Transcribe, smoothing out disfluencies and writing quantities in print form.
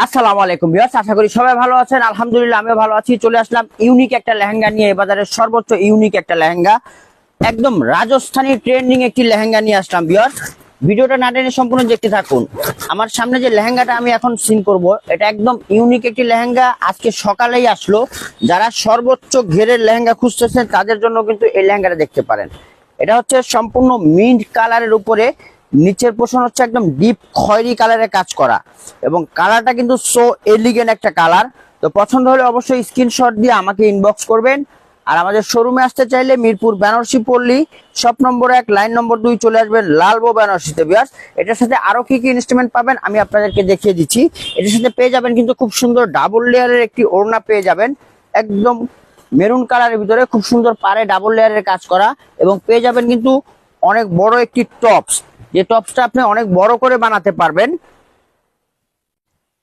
আসসালামু আলাইকুম ভিউয়ার্স, আশা করি সবাই ভালো আছেন। আলহামদুলিল্লাহ আমিও ভালো আছি। চলে আসলাম ইউনিক একটা লেহেঙ্গা নিয়ে, বাজারের সর্বোচ্চ ইউনিক একটা লেহেঙ্গা, একদম রাজস্থানী ট্রেন্ডিং একটি লেহেঙ্গা নিয়ে আসলাম ভিউয়ার্স। ভিডিওটা না টেনে সম্পূর্ণ দেখতে থাকুন। আমার সামনে যে লেহেঙ্গাটা আমি এখন সিন করব, এটা একদম ইউনিক একটি লেহেঙ্গা, আজকে সকালেই আসলো। যারা সর্বোচ্চ ঘেরের লেহেঙ্গা খুঁজতেছেন তাদের জন্য কিন্তু এই লেহেঙ্গাটা দেখতে পারেন। এটা হচ্ছে সম্পূর্ণ মিন্ট কালারের উপরে, নিচের পোর্শন হচ্ছে একদম ডিপ খয়েরি কালারের কাজ করা, এবং কালারটা কিন্তু সো এলিগেন্ট একটা কালার। তো পছন্দ হলে অবশ্যই স্ক্রিনশট দিয়ে আমাকে ইনবক্স করবেন। আর আমাদের শোরুমে আসতে চাইলে মিরপুর বেনারসি পল্লী শপ নম্বর 1 লাইন নম্বর 2 চলে আসবেন লালবো বেনারসিতে ভিউয়ার্স। এটার সাথে আরো কি কি ইনস্ট্রুমেন্ট পাবেন আমি আপনাদেরকে দেখিয়ে দিচ্ছি। এটার সাথে পেয়ে যাবেন কিন্তু খুব সুন্দর ডাবল লেয়ারের একটি ওড়না পেয়ে যাবেন, একদম মেরুন কালারের ভিতরে খুব সুন্দর পারে ডাবল লেয়ারের কাজ করা, এবং পেয়ে যাবেন কিন্তু অনেক বড় একটি টপস, যে টপসটা আপনি অনেক বড় করে বানাতে পারবেন।